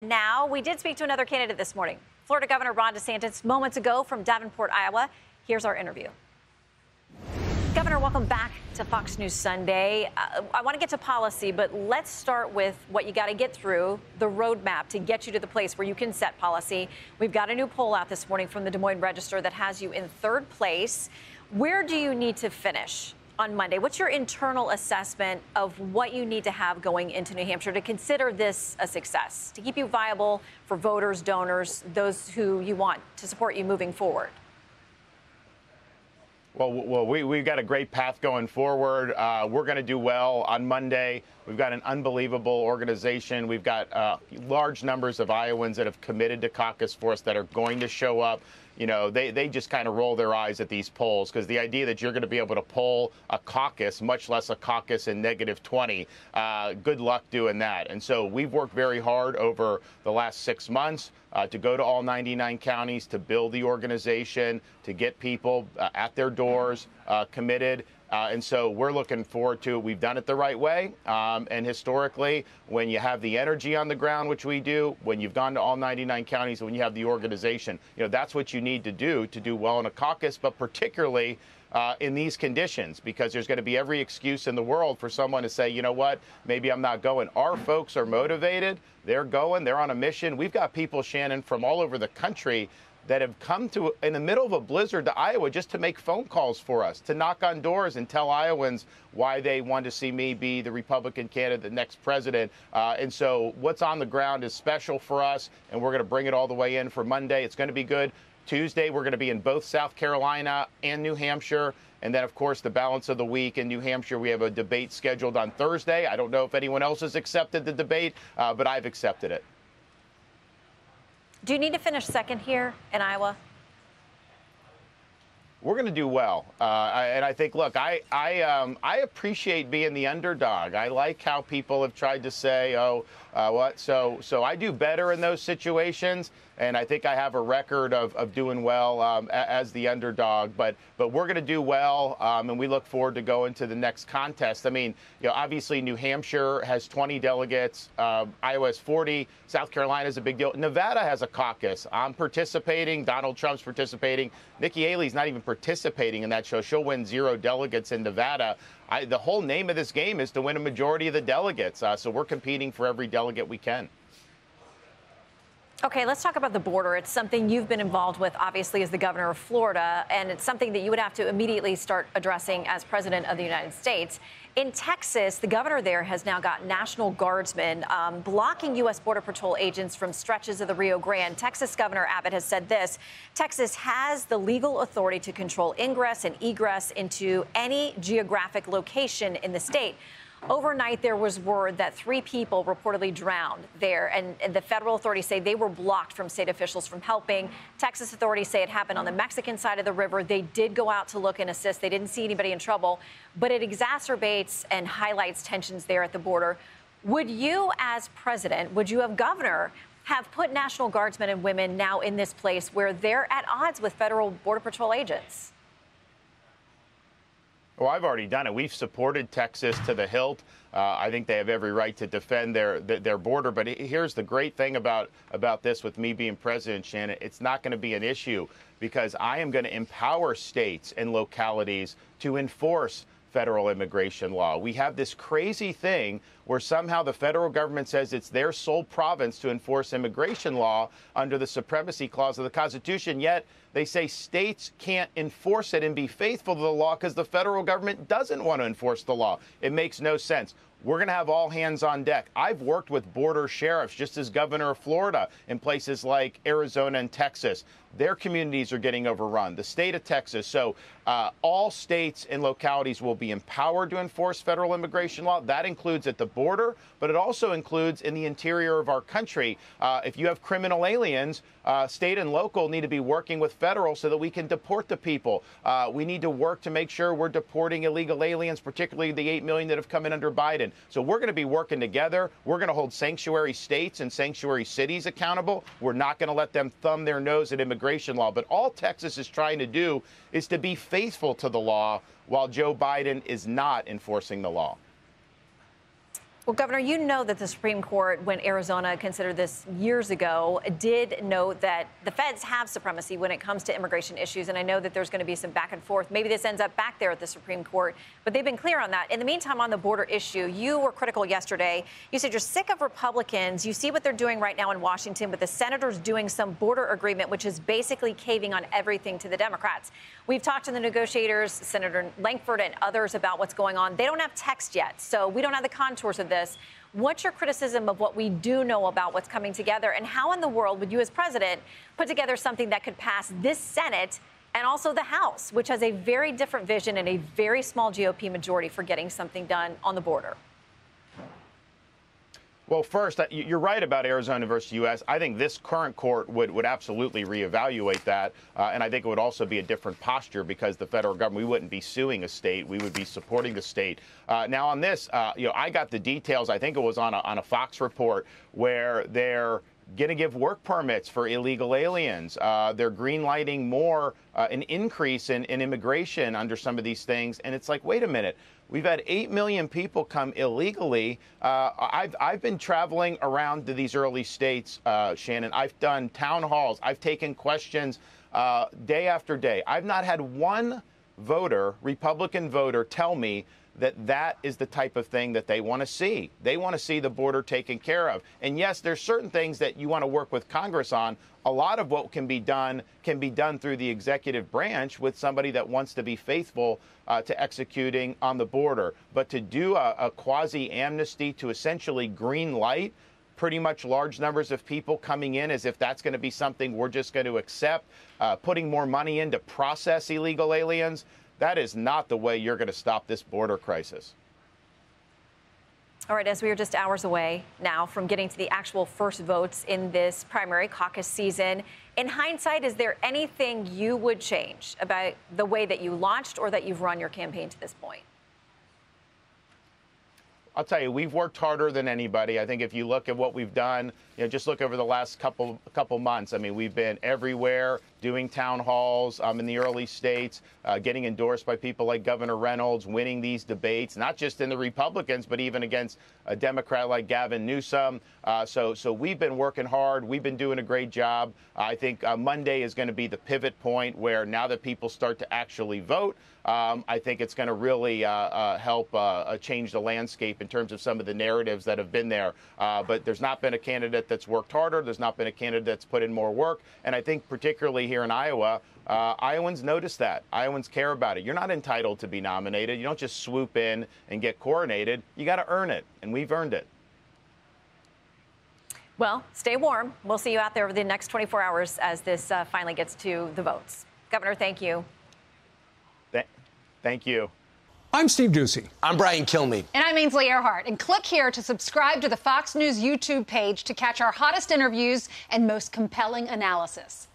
Now, we did speak to another candidate this morning, Florida Governor Ron DeSantis, moments ago from Davenport, Iowa. Here's our interview. Governor, welcome back to Fox News Sunday. I want to get to policy, but let's start with what you got to get through, the roadmap to get you to the place where you can set policy. We've got a new poll out this morning from the Des Moines Register that has you in third place. Where do you need to finish on Monday? What's your internal assessment of what you need to have going into New Hampshire to consider this a success, to keep you viable for voters, donors, those who you want to support you moving forward? Well, we've got a great path going forward. We're going to do well on Monday. We've got an unbelievable organization. We've got large numbers of Iowans that have committed to caucus for us that are going to show up. You know, they just kind of roll their eyes at these polls because the idea that you're going to be able to poll a caucus, much less a caucus in -20, good luck doing that. And so we've worked very hard over the last 6 months to go to all 99 counties, to build the organization, to get people at their doors committed. And so we're looking forward to it. We've done it the right way. And historically, when you have the energy on the ground, which we do, when you've gone to all 99 counties, when you have the organization, you know, that's what you need to do well in a caucus, but particularly in these conditions, because there's going to be every excuse in the world for someone to say, you know what, maybe I'm not going. Our folks are motivated. They're going. They're on a mission. We've got people, Shannon, from all over the country that have come to, in the middle of a blizzard, to Iowa just to make phone calls for us, to knock on doors and tell Iowans why they want to see me be the Republican candidate, the next president. And so what's on the ground is special for us, and we're going to bring it all the way in for Monday. It's going to be good. Tuesday, we're going to be in both South Carolina and New Hampshire. And then, of course, the balance of the week in New Hampshire, we have a debate scheduled on Thursday. I don't know if anyone else has accepted the debate, but I've accepted it. Do you need to finish second here in Iowa? We're going to do well. And I think, look, I appreciate being the underdog. I like how people have tried to say, what? So I do better in those situations. And I think I have a record of doing well as the underdog. But we're going to do well, and we look forward to going to the next contest. I mean, you know, obviously New Hampshire has 20 delegates. Iowa has 40. South Carolina is a big deal. Nevada has a caucus. I'm participating. Donald Trump's participating. Nikki Haley's not even participating in that show. She'll win 0 delegates in Nevada. The whole name of this game is to win a majority of the delegates. So we're competing for every delegate we can. Okay, let's talk about the border. It's something you've been involved with, obviously, as the governor of Florida, and it's something that you would have to immediately start addressing as president of the United States. In Texas, the governor there has now got National Guardsmen blocking U.S. Border Patrol agents from stretches of the Rio Grande. Texas Governor Abbott has said this: Texas has the legal authority to control ingress and egress into any geographic location in the state. Overnight, there was word that 3 people reportedly drowned there, and the federal authorities say they were blocked from state officials from helping. Texas authorities say it happened on the Mexican side of the river. They did go out to look and assist. They didn't see anybody in trouble, but it exacerbates and highlights tensions there at the border. Would you, as president, would you, as governor, have put National Guardsmen and women now in this place where they're at odds with federal Border Patrol agents? Well, I've already done it. We've supported Texas to the hilt. I think they have every right to defend their border. But here's the great thing about this with me being president, Shannon. It's not going to be an issue because I am going to empower states and localities to enforce federal immigration law. We have this crazy thing where somehow the federal government says it's their sole province to enforce immigration law under the supremacy clause of the Constitution, yet they say states can't enforce it and be faithful to the law because the federal government doesn't want to enforce the law. It makes no sense. We're going to have all hands on deck. I've worked with border sheriffs just as governor of Florida in places like Arizona and Texas. Their communities are getting overrun, the state of Texas. So all states and localities will be empowered to enforce federal immigration law. That includes at the border, but it also includes in the interior of our country. If you have criminal aliens, state and local need to be working with federal so that we can deport the people. We need to work to make sure we're deporting illegal aliens, particularly the 8 million that have come in under Biden. So we're going to be working together. We're going to hold sanctuary states and sanctuary cities accountable. We're not going to let them thumb their nose at immigration law. But all Texas is trying to do is to be faithful to the law while Joe Biden is not enforcing the law. Well, Governor, you know that the Supreme Court, when Arizona considered this years ago, did note that the feds have supremacy when it comes to immigration issues. And I know that there's going to be some back and forth. Maybe this ends up back there at the Supreme Court, but they've been clear on that. In the meantime, on the border issue, you were critical yesterday. You said you're sick of Republicans. You see what they're doing right now in Washington with the senators doing some border agreement, which is basically caving on everything to the Democrats. We've talked to the negotiators, Senator Lankford and others, about what's going on. They don't have text yet, so we don't have the contours of this. What's your criticism of what we do know about what's coming together, and how in the world would you as president put together something that could pass this Senate and also the House, which has a very different vision and a very small GOP majority for getting something done on the border? Well, first, you're right about Arizona versus U.S. I think this current court would absolutely reevaluate that. And I think it would also be a different posture because the federal government, we wouldn't be suing a state. We would be supporting the state. Now, on this, I got the details. I think it was on a Fox report where they're going to give work permits for illegal aliens. They're greenlighting more, an increase in immigration under some of these things. And it's like, wait a minute. We've had 8 million people come illegally. I've been traveling around to these early states, Shannon. I've done town halls. I've taken questions day after day. I've not had one voter, Republican voter, tell me that is the type of thing that they want to see. They want to see the border taken care of. And yes, there's certain things that you want to work with Congress on. A lot of what can be done through the executive branch with somebody that wants to be faithful to executing on the border. But to do a quasi-amnesty to essentially green light pretty much large numbers of people coming in as if that's going to be something we're just going to accept, putting more money in to process illegal aliens, that is not the way you're going to stop this border crisis. All right, as we are just hours away now from getting to the actual first votes in this primary caucus season, in hindsight, is there anything you would change about the way that you launched or that you've run your campaign to this point? I'll tell you, we've worked harder than anybody. I think if you look at what we've done, just look over the last couple months. I mean, we've been everywhere doing town halls in the early states, getting endorsed by people like Governor Reynolds, winning these debates, not just in the Republicans, but even against a Democrat like Gavin Newsom. So we've been working hard. We've been doing a great job. I think Monday is going to be the pivot point where now that people start to actually vote, I think it's going to really help change the landscape in terms of some of the narratives that have been there. But there's not been a candidate that's worked harder. There's not been a candidate that's put in more work. And I think particularly here in Iowa, Iowans notice that. Iowans care about it. You're not entitled to be nominated. You don't just swoop in and get coronated. You got to earn it, and we've earned it. Well, stay warm. We'll see you out there over the next 24 hours as this finally gets to the votes. Governor, thank you. Thank you. I'm Steve Doocy. I'm Brian Kilmeade. And I'm Ainsley Earhart. And click here to subscribe to the Fox News YouTube page to catch our hottest interviews and most compelling analysis.